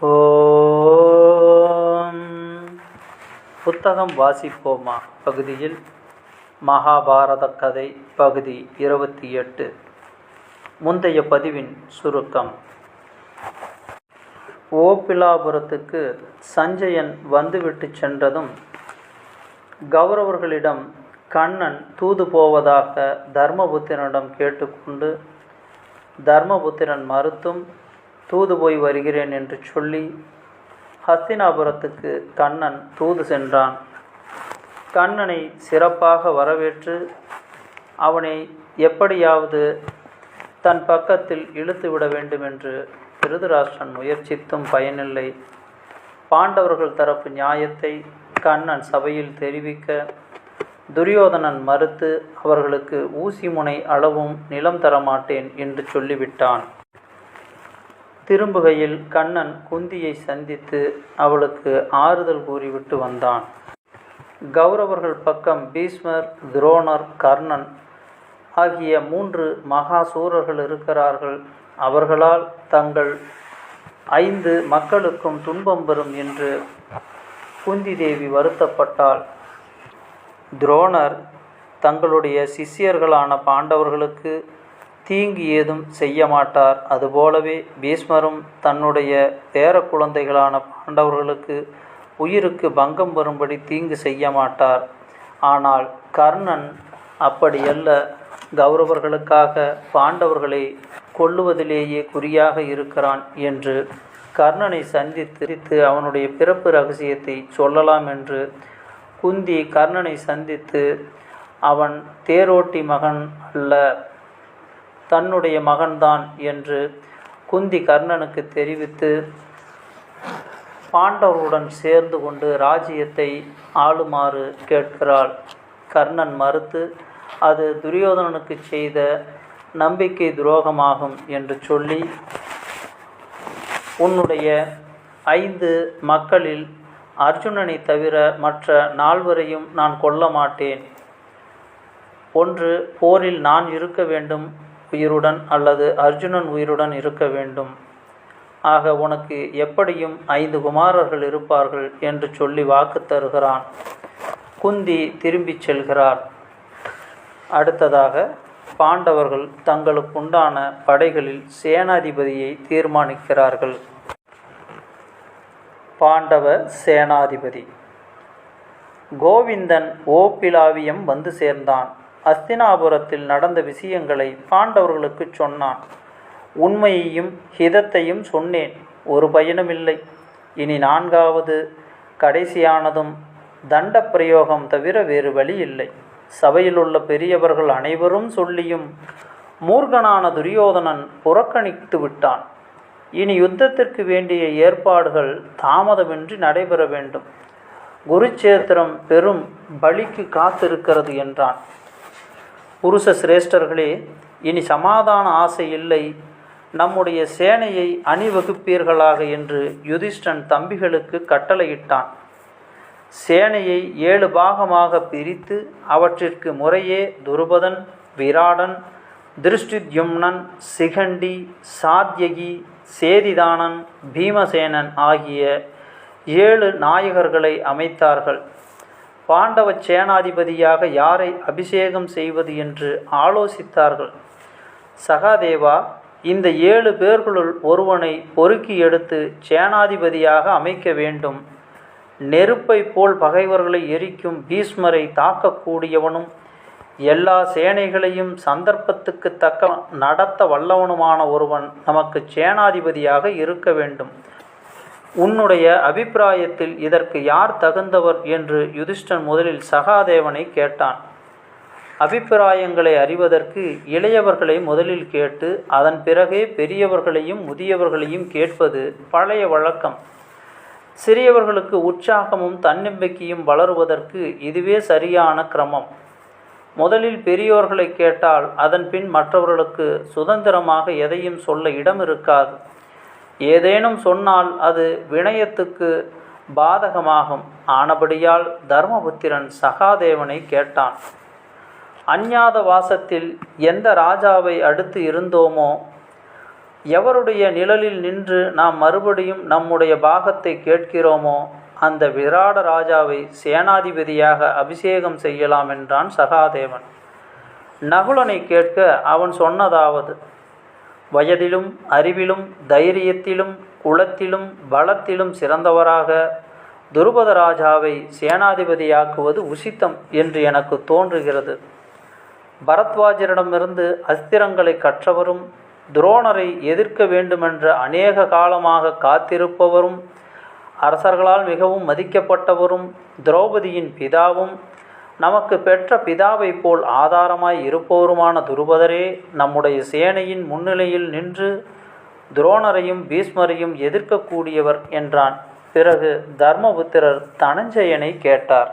ஓம். புத்தகம் வாசிப்போமா பகுதியில் மகாபாரத கதை பகுதி 28. முந்தைய பதிவின் சுருக்கம். ஓபிலாபுரத்துக்கு சஞ்சயன் வந்துவிட்டு சென்றதும் கௌரவர்களிடம் கண்ணன் தூது போவதாக தர்மபுத்திரனிடம் கேட்டுக்கொண்டு தர்மபுத்திரன் மறுத்தும் தூது போய் வருகிறேன் என்று சொல்லி ஹஸ்தினாபுரத்துக்கு கண்ணன் தூது சென்றான். கண்ணனை சிறப்பாக வரவேற்று அவனை எப்படியாவது தன் பக்கத்தில் இழுத்துவிட வேண்டும் என்று திருதராஷ்டிரன் முயற்சித்தும் பயனில்லை. பாண்டவர்கள் தரப்பு நியாயத்தை கண்ணன் சபையில் தெரிவிக்க துரியோதனன் மறுத்து அவர்களுக்கு ஊசி முனை அளவும் நிலம் தரமாட்டேன் என்று சொல்லிவிட்டான். திரும்புகையில் கண்ணன் குந்தியை சந்தித்து அவளுக்கு ஆறுதல் கூறிவிட்டு வந்தான். கௌரவர்கள் பக்கம் பீஷ்மர், துரோணர், கர்ணன் ஆகிய 3 மகா சூரர்கள் இருக்கிறார்கள். அவர்களால் தங்கள் 5 மக்களுக்கும் துன்பம் வரும் என்று குந்தி தேவி வருத்தப்பட்டாள். துரோணர் தங்களுடைய சிஷ்யர்களான பாண்டவர்களுக்கு தீங்கு ஏதும் செய்ய மாட்டார். அதுபோலவே பீஷ்மரும் தன்னுடைய பேர குழந்தைகளான பாண்டவர்களுக்கு உயிருக்கு பங்கம் வரும்படி தீங்கு செய்ய மாட்டார். ஆனால் கர்ணன் அப்படியல்ல. கௌரவர்களுக்காக பாண்டவர்களை கொல்லுவதிலேயே குறியாக இருக்கிறான் என்று கர்ணனை சந்தித்து அவனுடைய பிறப்பு ரகசியத்தை சொல்லலாம் என்று குந்தி கர்ணனை சந்தித்து அவன் தேரோட்டி மகன் அல்ல, தன்னுடைய மகன்தான் என்று குந்தி கர்ணனுக்கு தெரிவித்து பாண்டவருடன் சேர்ந்து கொண்டு ராஜ்யத்தை ஆளுமாறு கேட்கிறாள். கர்ணன் மறுத்து அது துரியோதனனுக்கு செய்த நம்பிக்கை துரோகமாகும் என்று சொல்லி, உன்னுடைய 5 மக்களில் அர்ஜுனனை தவிர மற்ற 4 நான் கொல்ல மாட்டேன். ஒன்று போரில் நான் இருக்க வேண்டும் உயிருடன், அல்லது அர்ஜுனன் உயிருடன் இருக்க வேண்டும். ஆக உனக்கு எப்படியும் 5 குமாரர்கள் இருப்பார்கள் என்று சொல்லி வாக்கு தருகிறான். குந்தி திரும்பிச் செல்கிறார். அடுத்ததாக பாண்டவர்கள் தங்களுக்குண்டான படைகளில் சேனாதிபதியை தீர்மானிக்கிறார்கள். பாண்டவ சேனாதிபதி கோவிந்தன் ஓபிலாவியம் வந்து சேர்ந்தான். அஸ்தினாபுரத்தில் நடந்த விஷயங்களை பாண்டவர்களுக்கு சொன்னான். உண்மையையும் ஹிதத்தையும் சொன்னேன், ஒரு பயனுமில்லை. இனி 4வது கடைசியானதும் தண்ட பிரயோகம் தவிர வேறு வழி இல்லை. சபையிலுள்ள பெரியவர்கள் அனைவரும் சொல்லியும் மூர்க்கனான துரியோதனன் புறக்கணித்து விட்டான். இனி யுத்தத்திற்கு வேண்டிய ஏற்பாடுகள் தாமதமின்றி நடைபெற வேண்டும். குருச்சேத்திரம் பெரும் பலிக்கு காத்திருக்கிறது என்றான். புருஷ சிரேஷ்டர்களே, இனி சமாதான ஆசை இல்லை. நம்முடைய சேனையை அணிவகுப்பீர்களாக என்று யுதிஷ்டன் தம்பிகளுக்கு கட்டளையிட்டான். சேனையை 7 பாகமாக பிரித்து அவற்றிற்கு முறையே துருபதன், விராடன், திருஷ்டித்யும்னன், சிகண்டி, சாத்யகி, சேதிதானன், பீமசேனன் ஆகிய 7 நாயகர்களை அமைத்தார்கள். பாண்டவ சேனாதிபதியாக யாரை அபிஷேகம் செய்வது என்று ஆலோசித்தார்கள். சகாதேவா, இந்த 7 பேர்களுள் ஒருவனை பொறுக்கி எடுத்து சேனாதிபதியாக அமைக்க வேண்டும். நெருப்பை போல் பகைவர்களை எரிக்கும் பீஷ்மரை தாக்கக்கூடியவனும் எல்லா சேனைகளையும் சந்தர்ப்பத்துக்கு தக்க நடத்த வல்லவனுமான ஒருவன் நமக்கு சேனாதிபதியாக இருக்க வேண்டும். உன்னுடைய அபிப்பிராயத்தில் இதற்கு யார் தகுந்தவர் என்று யுதிஷ்டன் முதலில் சகாதேவனை கேட்டான். அபிப்பிராயங்களை அறிவதற்கு இளையவர்களை முதலில் கேட்டு அதன் பிறகே பெரியவர்களையும் முதியவர்களையும் கேட்பது பழைய வழக்கம். சிறியவர்களுக்கு உற்சாகமும் தன்னம்பிக்கையும் வளருவதற்கு இதுவே சரியான கிரமம். முதலில் பெரியோர்களை கேட்டால் அதன் பின் மற்றவர்களுக்கு சுதந்திரமாக எதையும் சொல்ல இடம் இருக்காது. ஏதேனும் சொன்னால் அது வினயத்துக்கு பாதகமாகும். ஆனபடியால் தர்மபுத்திரன் சகாதேவனை கேட்டான். அஞ்ஞாத வாசத்தில் எந்த ராஜாவை அடுத்து இருந்தோமோ எவருடைய நிழலில் நின்று நாம் மறுபடியும் நம்முடைய பாகத்தை கேட்கிறோமோ அந்த விராட ராஜாவை சேனாதிபதியாக அபிஷேகம் செய்யலாம் என்றான் சகாதேவன். நகுலனை கேட்க அவன் சொன்னதாவது: வயதிலும் அறிவிலும் தைரியத்திலும் குலத்திலும் பலத்திலும் சிறந்தவராக துருபத ராஜாவை சேனாதிபதியாக்குவது உசித்தம் என்று எனக்கு தோன்றுகிறது. பரத்வாஜரிடமிருந்து அஸ்திரங்களை கற்றவரும் துரோணரை எதிர்க்க வேண்டுமென்ற அநேக காலமாக காத்திருப்பவரும் அரசர்களால் மிகவும் மதிக்கப்பட்டவரும் திரௌபதியின் பிதாவும் நமக்கு பெற்ற பிதாவை போல் ஆதாரமாய் இருப்பவருமான துருபதரே நம்முடைய சேனையின் முன்னிலையில் நின்று துரோணரையும் பீஷ்மரையும் எதிர்க்கக்கூடியவர் என்றான். பிறகு தர்மபுத்திரர் தனஞ்சயனை கேட்டார்.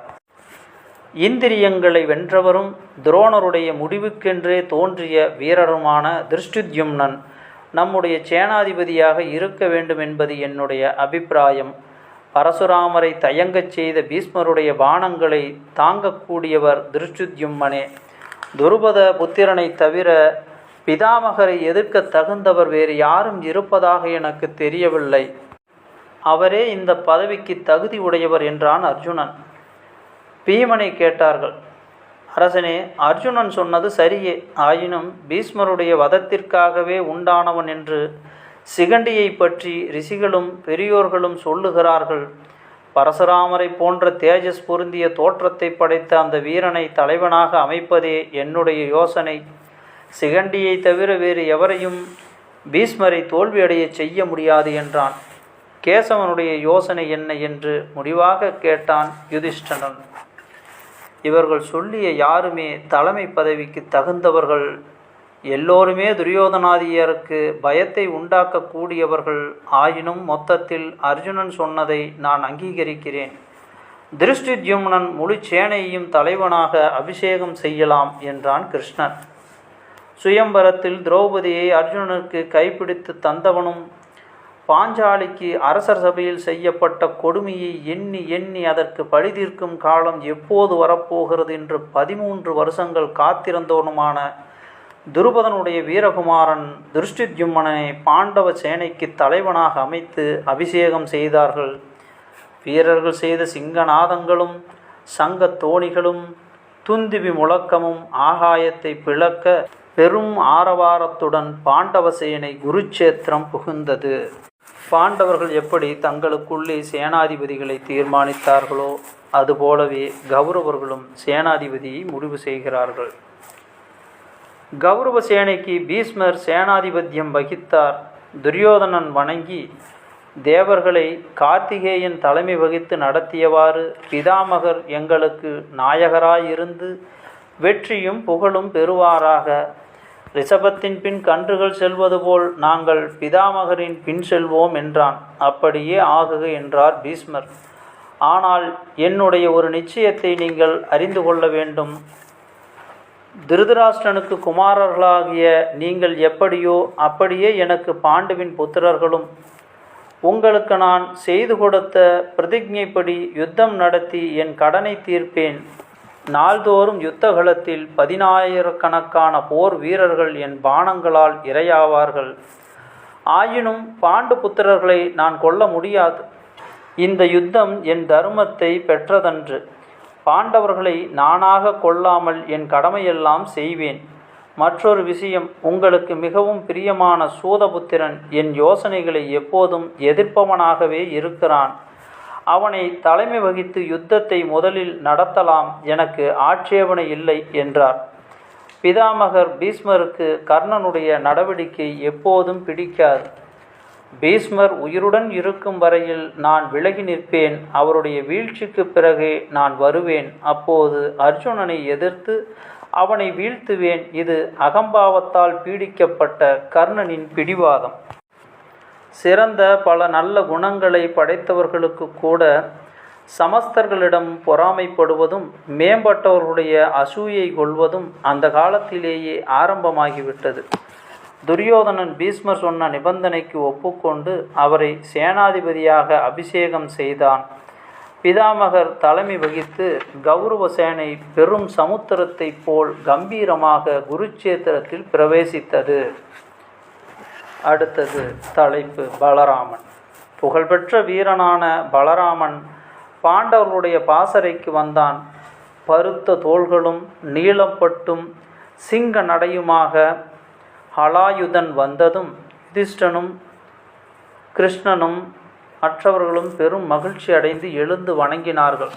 இந்திரியங்களை வென்றவரும் துரோணருடைய முடிவுக்கென்றே தோன்றிய வீரருமான திருஷ்டுத்யும்னன் நம்முடைய சேனாதிபதியாக இருக்க வேண்டும் என்பது என்னுடைய அபிப்பிராயம். பரசுராமரை தயங்கச் செய்த பீஷ்மருடைய பாணங்களை தாங்கக்கூடியவர் திருஷ்டுத்யும்னனே. துருபத புத்திரனை தவிர பிதாமகரை எதிர்க்க தகுந்தவர் வேறு யாரும் இருப்பதாக எனக்கு தெரியவில்லை. அவரே இந்த பதவிக்கு தகுதி உடையவர் என்றான் அர்ஜுனன். பீமனை கேட்டார்கள். அரசனே, அர்ஜுனன் சொன்னது சரியே. ஆயினும் பீஷ்மருடைய வதத்திற்காகவே உண்டானவன் என்று சிகண்டியை பற்றி ரிஷிகளும் பெரியோர்களும் சொல்லுகிறார்கள். பரசுராமரை போன்ற தேஜஸ் பொருந்திய தோற்றத்தை படைத்த அந்த வீரனை தலைவனாக அமைப்பதே என்னுடைய யோசனை. சிகண்டியை தவிர வேறு எவரையும் பீஷ்மரை தோல்வியடைய செய்ய முடியாது என்றான். கேசவனுடைய யோசனை என்ன என்று முடிவாக கேட்டான் யுதிஷ்டனன். இவர்கள் சொல்லிய யாருமே தலைமை பதவிக்கு தகுந்தவர்கள். எல்லோருமே துரியோதனாதியருக்கு பயத்தை உண்டாக்கக்கூடியவர்கள். ஆயினும் மொத்தத்தில் அர்ஜுனன் சொன்னதை நான் அங்கீகரிக்கிறேன். திருஷ்டுத்யும்னன் முழு சேனையையும் தலைவனாக அபிஷேகம் செய்யலாம் என்றான் கிருஷ்ணன். சுயம்பரத்தில் திரௌபதியை அர்ஜுனனுக்கு கைப்பிடித்து தந்தவனும் பாஞ்சாலிக்கு அரசர் சபையில் செய்யப்பட்ட கொடுமையை எண்ணி எண்ணி அதற்கு பழிதீர்க்கும் காலம் எப்போது வரப்போகிறது என்று 13 வருஷங்கள் காத்திருந்தவனுமான துருபதனுடைய வீரகுமாரன் திருஷ்டுத்யும்னனை பாண்டவ சேனைக்கு தலைவனாக அமைத்து அபிஷேகம் செய்தார்கள். வீரர்கள் செய்த சிங்கநாதங்களும் சங்க தோணிகளும் துந்திபி முழக்கமும் ஆகாயத்தை பிளக்க பெரும் ஆரவாரத்துடன் பாண்டவ சேனை குருச்சேத்திரம் புகுந்தது. பாண்டவர்கள் எப்படி தங்களுக்குள்ளே சேனாதிபதிகளை தீர்மானித்தார்களோ அதுபோலவே கௌரவர்களும் சேனாதிபதியை முடிவு செய்கிறார்கள். கௌரவ சேனைக்கு பீஷ்மர் சேனாதிபத்தியம் வகித்தார். துரியோதனன் வணங்கி தேவர்களை கார்த்திகேயன் தலைமை வகித்து நடத்தியவாறு பிதாமகர் எங்களுக்கு நாயகராயிருந்து வெற்றியும் புகழும் பெறுவாராக. ரிஷபத்தின் பின் கன்றுகள் செல்வது போல் நாங்கள் பிதாமகரின் பின் செல்வோம் என்றான். அப்படியே ஆகுக என்றார் பீஷ்மர். ஆனால் என்னுடைய ஒரு நிச்சயத்தை நீங்கள் அறிந்து கொள்ள வேண்டும். திருதராஷ்டிரனுக்கு குமாரர்களாகிய நீங்கள் எப்படியோ அப்படியே எனக்கு பாண்டுவின் புத்திரர்களும். உங்களுக்கு நான் செய்து கொடுத்த பிரதிஜைப்படி யுத்தம் நடத்தி என் கடனை தீர்ப்பேன். நாள்தோறும் யுத்தகலத்தில் 10,000கணக்கான போர் வீரர்கள் என் பாணங்களால் இரையாவார்கள். ஆயினும் பாண்டு புத்திரர்களை நான் கொல்ல முடியாது. இந்த யுத்தம் என் தர்மத்தை பெற்றதன்று. பாண்டவர்களை நானாக கொல்லாமல் என் கடமையெல்லாம் செய்வேன். மற்றொரு விஷயம், உங்களுக்கு மிகவும் பிரியமான சூதபுத்திரன் என் யோசனைகளை எப்போதும் எதிர்ப்பவனாகவே இருக்கிறான். அவனை தலைமை வகித்து யுத்தத்தை முதலில் நடத்தலாம், எனக்கு ஆட்சேபனை இல்லை என்றார். பிதாமகர் பீஷ்மருக்கு கர்ணனுடைய நடவடிக்கை எப்போதும் பிடிக்காது. பீஷ்மர் உயிருடன் இருக்கும் வரையில் நான் விலகி நிற்பேன். அவருடைய வீழ்ச்சிக்கு பிறகே நான் வருவேன். அப்போது அர்ஜுனனை எதிர்த்து அவனை வீழ்த்துவேன். இது அகம்பாவத்தால் பீடிக்கப்பட்ட கர்ணனின் பிடிவாதம். சிறந்த பல நல்ல குணங்களை படைத்தவர்களுக்கு கூட சமஸ்தர்களிடம் பொறாமைப்படுவதும் மேம்பட்டவர்களுடைய அசூயை கொள்வதும் அந்த காலத்திலேயே ஆரம்பமாகிவிட்டது. துரியோதனன் பீஷ்மர் சொன்ன நிபந்தனைக்கு ஒப்புக்கொண்டு அவரை சேனாதிபதியாக அபிஷேகம் செய்தான். பிதாமகர் தலைமை வகித்து கௌரவ சேனை பெரும் சமுத்திரத்தைப் போல் கம்பீரமாக குருச்சேத்திரத்தில் பிரவேசித்தது. அடுத்தது தலைப்பு பலராமன். புகழ்பெற்ற வீரனான பலராமன் பாண்டவர்களுடைய பாசறைக்கு வந்தான். பருத்த தோள்களும் நீளப்பட்டும் சிங்க நடையுமாக ஹலாயுதன் வந்ததும் யுதிஷ்டனும் கிருஷ்ணனும் மற்றவர்களும் பெரும் மகிழ்ச்சி அடைந்து எழுந்து வணங்கினார்கள்.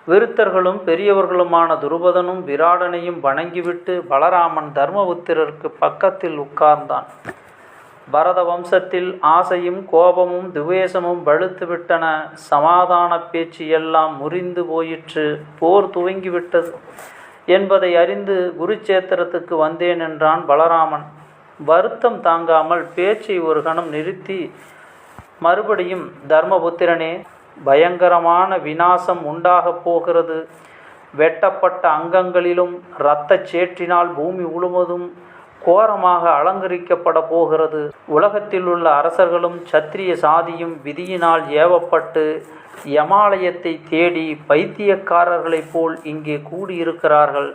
விருத்தர்களும் பெரியவர்களுமான துருபதனும் விராடனையும் வணங்கிவிட்டு பலராமன் தர்மபுத்திரருக்கு பக்கத்தில் உட்கார்ந்தான். பரத வம்சத்தில் ஆசையும் கோபமும் துவேஷமும் வலுத்துவிட்டன. சமாதான பேச்சு எல்லாம் முறிந்து போயிற்று. போர் துவங்கிவிட்டது என்பதை அறிந்து குருச்சேத்திரத்துக்கு வந்தேன் என்றான் பலராமன். வருத்தம் தாங்காமல் பேச்சை ஒரு கணம் நிறுத்தி மறுபடியும், தர்மபுத்திரனே, பயங்கரமான விநாசம் உண்டாகப் போகிறது. வெட்டப்பட்ட அங்கங்களிலும் இரத்தச் சேற்றினால் பூமி முழுவதும் கோரமாக அலங்கரிக்கப்பட போகிறது. உலகத்தில் உள்ள அரசர்களும் சத்திரிய சாதியும் விதியினால் ஏவப்பட்டு யமாலயத்தை தேடி பைத்தியக்காரர்களைப் போல் இங்கே கூடியிருக்கிறார்கள்.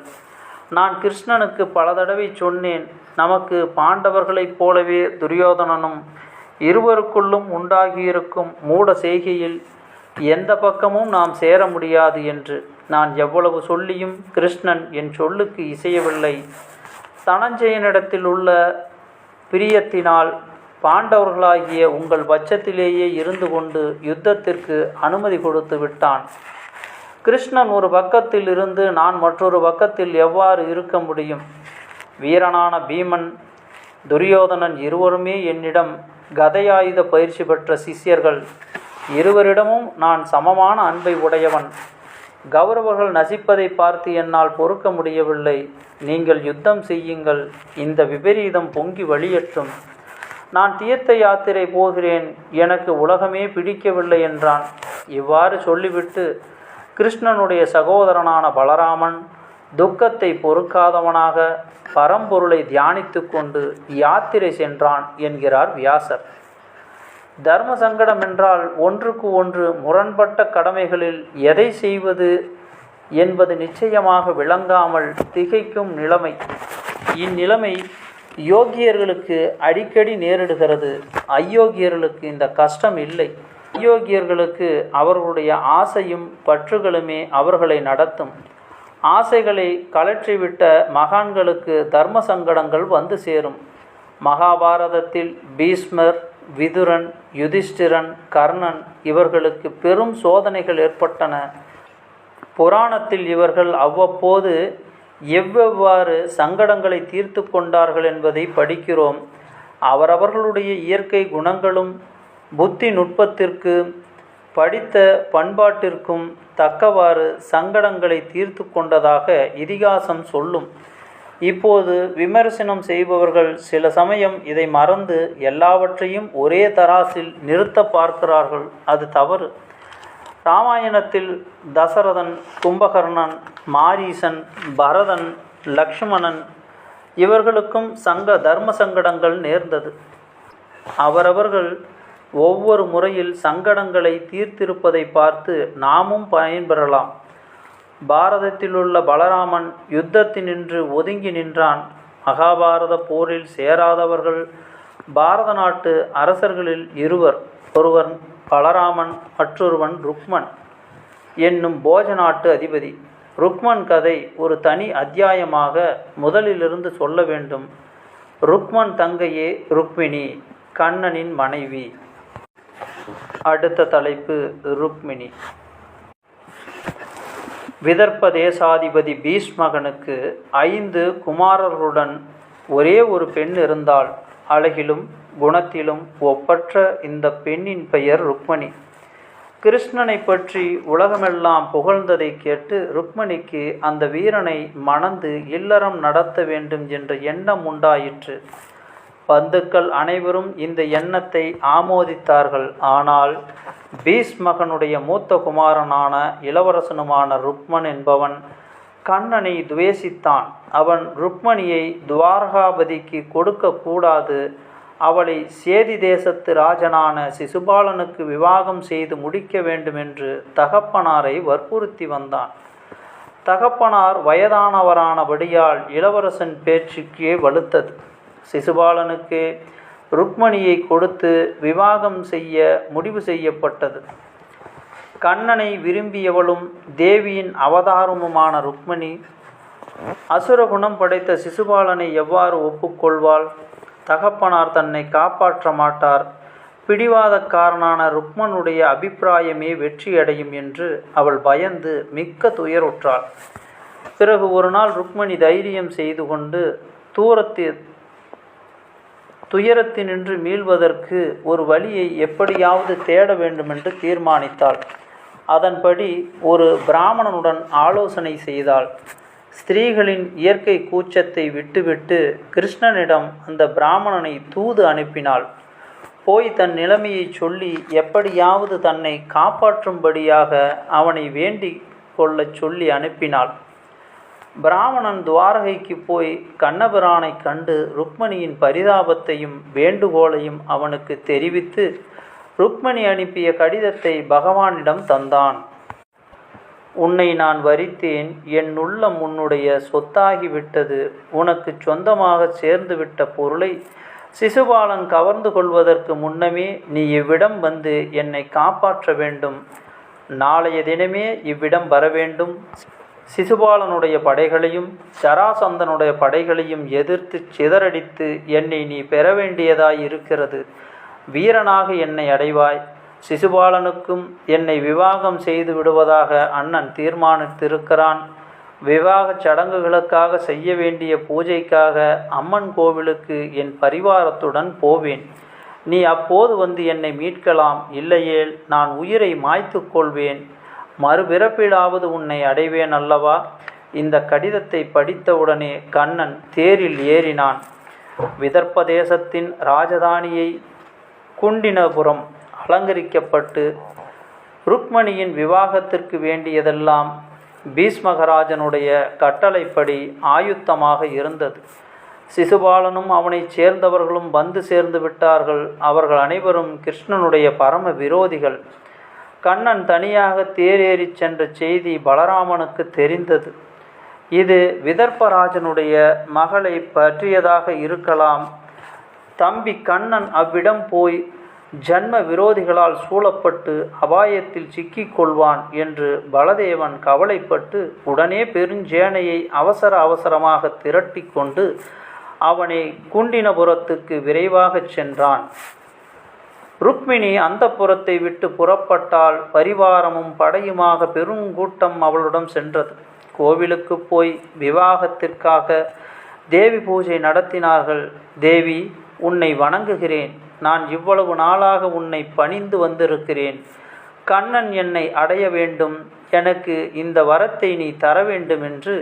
நான் கிருஷ்ணனுக்கு பல தடவை சொன்னேன், நமக்கு பாண்டவர்களைப் போலவே துரியோதனனும் இருவருக்குள்ளும் உண்டாகியிருக்கும் மூட செய்கையில் எந்த பக்கமும் நாம் சேர முடியாது என்று. நான் எவ்வளவு சொல்லியும் கிருஷ்ணன் என் சொல்லுக்கு இசையவில்லை. தனஞ்சயனிடத்தில் உள்ள பிரியத்தினால் பாண்டவர்களாகிய உங்கள் பட்சத்திலேயே இருந்து கொண்டு யுத்தத்திற்கு அனுமதி கொடுத்து விட்டான். கிருஷ்ணன் ஒரு பக்கத்தில் இருந்து நான் மற்றொரு பக்கத்தில் எவ்வாறு இருக்க முடியும்? வீரனான பீமன், துரியோதனன் இருவருமே என்னிடம் கதையாயுத பயிற்சி பெற்ற சிஷ்யர்கள். இருவரிடமும் நான் சமமான அன்பை உடையவன். கௌரவர்கள் நசிப்பதை பார்த்து என்னால் பொறுக்க முடியவில்லை. நீங்கள் யுத்தம் செய்யுங்கள், இந்த விபரீதம் பொங்கி வழியற்றும். நான் தீர்த்த யாத்திரை போகிறேன், எனக்கு உலகமே பிடிக்கவில்லை என்றான். இவ்வாறு சொல்லிவிட்டு கிருஷ்ணனுடைய சகோதரனான பலராமன் துக்கத்தை பொறுக்காதவனாக பரம்பொருளை தியானித்து கொண்டு யாத்திரை சென்றான் என்கிறார் வியாசர். தர்ம சங்கடம் என்றால் ஒன்றுக்கு ஒன்று முரண்பட்ட கடமைகளில் எதை செய்வது என்பது நிச்சயமாக விளங்காமல் திகைக்கும் நிலைமை. இந்நிலைமை யோகியர்களுக்கு அடிக்கடி நேரிடுகிறது. அயோக்கியர்களுக்கு இந்த கஷ்டம் இல்லை. அயோக்கியர்களுக்கு அவர்களுடைய ஆசையும் பற்றுகளுமே அவர்களை நடத்தும். ஆசைகளை கலற்றிவிட்ட மகான்களுக்கு தர்ம சங்கடங்கள் வந்து சேரும். மகாபாரதத்தில் பீஷ்மர், விதுரன், யுதிஷ்டிரன், கர்ணன் இவர்களுக்கு பெரும் சோதனைகள் ஏற்பட்டன. புராணத்தில் இவர்கள் அவ்வப்போது எவ்வெவ்வாறு சங்கடங்களை தீர்த்து கொண்டார்கள் என்பதை படிக்கிறோம். அவரவர்களுடைய இயற்கை குணங்களும் புத்தி நுட்பத்திற்கு படித்த பண்பாட்டிற்கும் தக்கவாறு சங்கடங்களை தீர்த்து கொண்டதாக இதிகாசம் சொல்லும். இப்போது விமர்சனம் செய்பவர்கள் சில சமயம் இதை மறந்து எல்லாவற்றையும் ஒரே தராசில் நிறுத்த பார்க்கிறார்கள். அது தவறு. ராமாயணத்தில் தசரதன், கும்பகர்ணன், மாரீசன், பரதன், லக்ஷ்மணன் இவர்களுக்கும் தர்ம சங்கடங்கள் நேர்ந்தது. அவரவர்கள் ஒவ்வொரு முறையில் சங்கடங்களை தீர்த்திருப்பதை பார்த்து நாமும் பயன்பெறலாம். பாரதத்திலுள்ள பலராமன் யுத்தத்தினின்று ஒதுங்கி நின்றான். மகாபாரத போரில் சேராதவர்கள் பாரத நாட்டு அரசர்களில் இருவர். ஒருவன் பலராமன், மற்றொருவன் ருக்மன் என்னும் போஜ நாட்டு அதிபதி. ருக்மன் கதை ஒரு தனி அத்தியாயமாக முதலிலிருந்து சொல்ல வேண்டும். ருக்மன் தங்கையே ருக்மிணி, கண்ணனின் மனைவி. அடுத்த தலைப்பு ருக்மிணி. விதர்ப்ப தேசாதிபதி பீஷ்மகனுக்கு 5 குமாரர்களுடன் ஒரே ஒரு பெண் இருந்தாள். அழகிலும் குணத்திலும் ஒப்பற்ற இந்த பெண்ணின் பெயர் ருக்மணி. கிருஷ்ணனை பற்றி உலகமெல்லாம் புகழ்ந்ததை கேட்டு ருக்மணிக்கு அந்த வீரனை மணந்து இல்லறம் நடத்த வேண்டும் என்ற எண்ணம் உண்டாயிற்று. பந்துக்கள் அனைவரும் இந்த எண்ணத்தை ஆமோதித்தார்கள். ஆனால் பீஷ்மகனுடைய மூத்த குமாரனான இளவரசனுமான ருக்மன் என்பவன் கண்ணனை துவேசித்தான். அவன் ருக்மணியை துவாரகாபதிக்கு கொடுக்க கூடாது, அவளை சேதி தேசத்து ராஜனான சிசுபாலனுக்கு விவாகம் செய்து முடிக்க வேண்டுமென்று தகப்பனாரை வற்புறுத்தி வந்தான். தகப்பனார் வயதானவரானபடியால் இளவரசன் பேச்சுக்கே வலுத்தது. சிசுபாலனுக்கு ருக்மணியை கொடுத்து விவாகம் செய்ய முடிவு செய்யப்பட்டது. கண்ணனை விரும்பியவளும் தேவியின் அவதாரமுமான ருக்மணி அசுரகுணம் படைத்த சிசுபாலனை எவ்வாறு ஒப்புக்கொள்வாள்? தகப்பனார் தன்னை காப்பாற்ற மாட்டார், பிடிவாதக்காரனான ருக்மனுடைய அபிப்பிராயமே வெற்றியடையும் என்று அவள் பயந்து மிக்க துயருற்றாள். பிறகு ஒரு நாள் ருக்மணி தைரியம் செய்து கொண்டு துயரத்தினின்று மீள்வதற்கு ஒரு வழியை எப்படியாவது தேட வேண்டுமென்று தீர்மானித்தாள். அதன்படி ஒரு பிராமணனுடன் ஆலோசனை செய்தாள். ஸ்திரீகளின் இயற்கை கூச்சத்தை விட்டுவிட்டு கிருஷ்ணனிடம் அந்த பிராமணனை தூது அனுப்பினாள். போய் தன் நிலைமையை சொல்லி எப்படியாவது தன்னை காப்பாற்றும்படியாக அவனை வேண்டிக் கொள்ளச் சொல்லி அனுப்பினாள். பிராமணன் துவாரகைக்கு போய் கண்ணபிரானை கண்டு ருக்மணியின் பரிதாபத்தையும் வேண்டுகோளையும் அவனுக்கு தெரிவித்து ருக்மணி அனுப்பிய கடிதத்தை பகவானிடம் தந்தான். உன்னை நான் வரித்தேன், என் உள்ளம் உன்னுடைய சொத்தாகிவிட்டது. உனக்கு சொந்தமாக சேர்ந்துவிட்ட பொருளை சிசுபாலன் கவர்ந்து கொள்வதற்கு முன்னமே நீ இவ்விடம் வந்து என்னை காப்பாற்ற வேண்டும். நாளைய தினமே இவ்விடம் வர வேண்டும். சிசுபாலனுடைய படைகளையும் ஜராசந்தனுடைய படைகளையும் எதிர்த்து சிதறடித்து என்னை நீ பெற வேண்டியதாய் இருக்கிறது. வீரனாக என்னை அடைவாய். சிசுபாலனுக்கும் என்னை விவாகம் செய்து விடுவதாக அண்ணன் தீர்மானித்திருக்கிறான். விவாகச் சடங்குகளுக்காக செய்ய வேண்டிய பூஜைக்காக அம்மன் கோவிலுக்கு என் பரிவாரத்துடன் போவேன். நீ அப்போது வந்து என்னை மீட்கலாம். இல்லையேல் நான் உயிரை மாய்த்து கொள்வேன். மறுபிறப்பிலாவது உன்னை அடைவேன் அல்லவா? இந்த கடிதத்தை படித்தவுடனே கண்ணன் தேரில் ஏறினான். விதர்ப்ப தேசத்தின் ராஜதானியை குண்டினபுரம் அலங்கரிக்கப்பட்டு ருக்மணியின் விவாகத்திற்கு வேண்டியதெல்லாம் பீஷ்மகராஜனுடைய கட்டளைப்படி ஆயுத்தமாக இருந்தது. சிசுபாலனும் அவனைச் சேர்ந்தவர்களும் வந்து சேர்ந்து விட்டார்கள். அவர்கள் அனைவரும் கிருஷ்ணனுடைய பரம விரோதிகள். கண்ணன் தனியாக தேரேறி சென்ற செய்தி பலராமனுக்கு தெரிந்தது. இது விதர்ப்பராஜனுடைய மகளை பற்றியதாக இருக்கலாம். தம்பி கண்ணன் அவ்விடம் போய் ஜன்ம விரோதிகளால் சூழப்பட்டு அபாயத்தில் சிக்கிக் கொள்வான் என்று பலதேவன் கவலைப்பட்டு உடனே பெருஞ்சேனையை அவசரமாக திரட்டி கொண்டு அவனை குண்டினபுரத்துக்கு விரைவாகச் சென்றான். ருக்மிணி அந்த புறத்தை விட்டு புறப்பட்டால் பரிவாரமும் படையுமாக பெருங்கூட்டம் அவளுடன் சென்றது. கோவிலுக்கு போய் விவாகத்திற்காக தேவி பூஜை நடத்தினார்கள். தேவி, உன்னை வணங்குகிறேன். நான் இவ்வளவு நாளாக உன்னை பணிந்து வந்திருக்கிறேன். கண்ணன் என்னை அடைய வேண்டும். எனக்கு இந்த வரத்தை நீ தர வேண்டும் என்று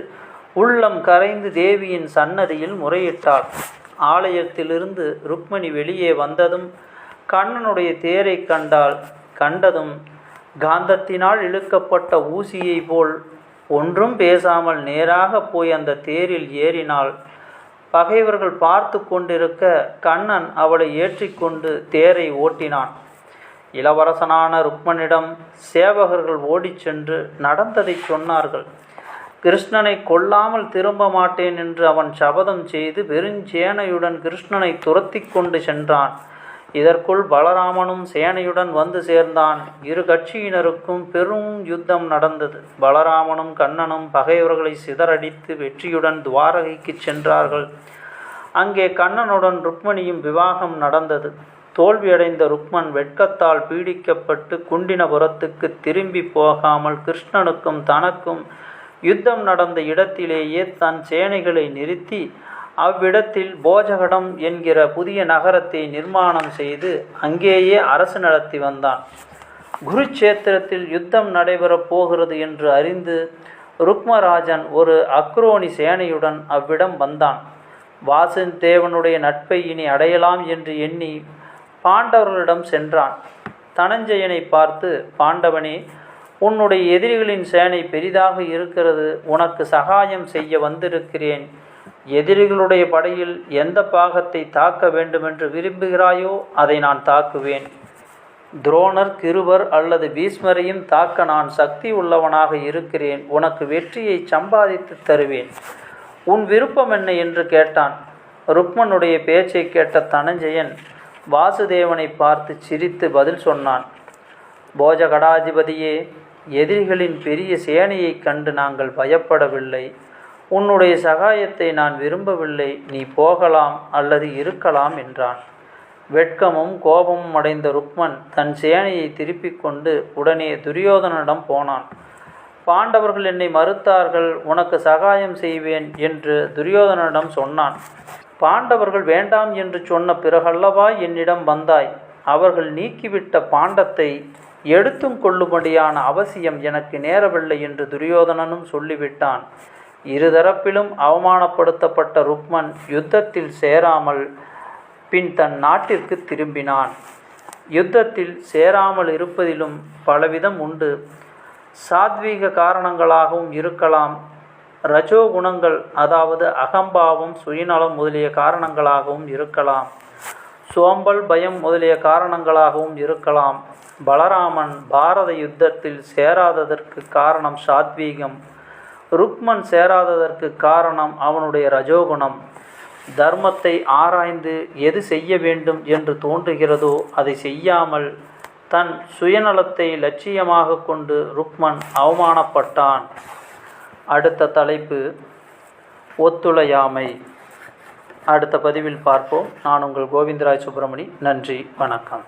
உள்ளம் கரைந்து தேவியின் சன்னதியில் முறையிட்டாள். ஆலயத்திலிருந்து ருக்மணி வெளியே வந்ததும் கண்ணனுடைய தேரை கண்டதும் காந்தத்தினால் இழுக்கப்பட்ட ஊசியை போல் ஒன்றும் பேசாமல் நேராக போய் அந்த தேரில் ஏறினாள். பகைவர்கள் பார்த்து கொண்டிருக்க கண்ணன் அவளை ஏற்றிக்கொண்டு தேரை ஓட்டினான். இளவரசனான ருக்மனிடம் சேவகர்கள் ஓடிச் சென்று நடந்ததை சொன்னார்கள். கிருஷ்ணனை கொல்லாமல் திரும்ப மாட்டேன் என்று அவன் சபதம் செய்து பெருஞ்சேனையுடன் கிருஷ்ணனை துரத்தி கொண்டு சென்றான். இதற்குள் பலராமனும் சேனையுடன் வந்து சேர்ந்தான். இரு கட்சியினருக்கும் பெரும் யுத்தம் நடந்தது. பலராமனும் கண்ணனும் பகைவர்களை சிதறடித்து வெற்றியுடன் துவாரகைக்கு சென்றார்கள். அங்கே கண்ணனுடன் ருக்மணியும் விவாகம் நடந்தது. தோல்வியடைந்த ருக்மன் வெட்கத்தால் பீடிக்கப்பட்டு குண்டினபுரத்துக்கு திரும்பி போகாமல் கிருஷ்ணனுக்கும் தனக்கும் யுத்தம் நடந்த இடத்திலேயே தன் சேனைகளை நிறுத்தி அவ்விடத்தில் போஜகடம் என்கிற புதிய நகரத்தை நிர்மாணம் செய்து அங்கேயே அரசு நடத்தி வந்தான். குருச்சேத்திரத்தில் யுத்தம் நடைபெறப் போகிறது என்று அறிந்து ருக்மராஜன் ஒரு அக்ரோனி சேனையுடன் அவ்விடம் வந்தான். வாசுதேவனுடைய நட்பை இனி அடையலாம் என்று எண்ணி பாண்டவர்களிடம் சென்றான். தனஞ்சயனை பார்த்து, பாண்டவனே, உன்னுடைய எதிரிகளின் சேனை பெரிதாக இருக்கிறது. உனக்கு சகாயம் செய்ய வந்திருக்கிறேன். எதிரிகளுடைய படையில் எந்த பாகத்தை தாக்க வேண்டுமென்று விரும்புகிறாயோ அதை நான் தாக்குவேன். துரோணர், கிருபர் அல்லது பீஷ்மரையும் தாக்க நான் சக்தி உள்ளவனாக இருக்கிறேன். உனக்கு வெற்றியை சம்பாதித்து தருவேன். உன் விருப்பம் என்ன என்று கேட்டான். ருக்மனுடைய பேச்சை கேட்ட தனஞ்சயன், வாசுதேவனை பார்த்து சிரித்து பதில் சொன்னான். போஜகடாதிபதியே, எதிரிகளின் பெரிய சேனையைக் கண்டு நாங்கள் பயப்படவில்லை. உன்னுடைய சகாயத்தை நான் விரும்பவில்லை. நீ போகலாம் அல்லது இருக்கலாம் என்றான். வெட்கமும் கோபமும் அடைந்த ருக்மன் தன் சேனையை திருப்பிக் கொண்டு உடனே துரியோதனனிடம் போனான். பாண்டவர்கள் என்னை மறுத்தார்கள், உனக்கு சகாயம் செய்வேன் என்று துரியோதனனிடம் சொன்னான். பாண்டவர்கள் வேண்டாம் என்று சொன்ன பிறகல்லவா என்னிடம் வந்தாய். அவர்கள் நீக்கிவிட்ட பாண்டத்தை எடுத்தும் கொள்ளும்படியான அவசியம் எனக்கு நேரவில்லை என்று துரியோதனனும் சொல்லிவிட்டான். இருதரப்பிலும் அவமானப்படுத்தப்பட்ட ருக்மன் யுத்தத்தில் சேராமல் பின் தன் நாட்டிற்கு திரும்பினான். யுத்தத்தில் சேராமல் இருப்பதிலும் பலவிதம் உண்டு. சாத்வீக காரணங்களாகவும் இருக்கலாம். ரஜோகுணங்கள், அதாவது அகம்பாவம், சுயநலம் முதலிய காரணங்களாகவும் இருக்கலாம். சோம்பல், பயம் முதலிய காரணங்களாகவும் இருக்கலாம். பலராமன் பாரத யுத்தத்தில் சேராததற்கு காரணம் சாத்வீகம். ருக்மன் சேராததற்கு காரணம் அவனுடைய ரஜோகுணம். தர்மத்தை ஆராய்ந்து எது செய்ய வேண்டும் என்று தோன்றுகிறதோ அதை செய்யாமல் தன் சுயநலத்தை லட்சியமாக கொண்டு ருக்மன் அவமானப்பட்டான். அடுத்த தலைப்பு ஒத்துழையாமை. அடுத்த பதிவில் பார்ப்போம். நான் உங்கள் கோவிந்தராஜ் சுப்பிரமணி. நன்றி, வணக்கம்.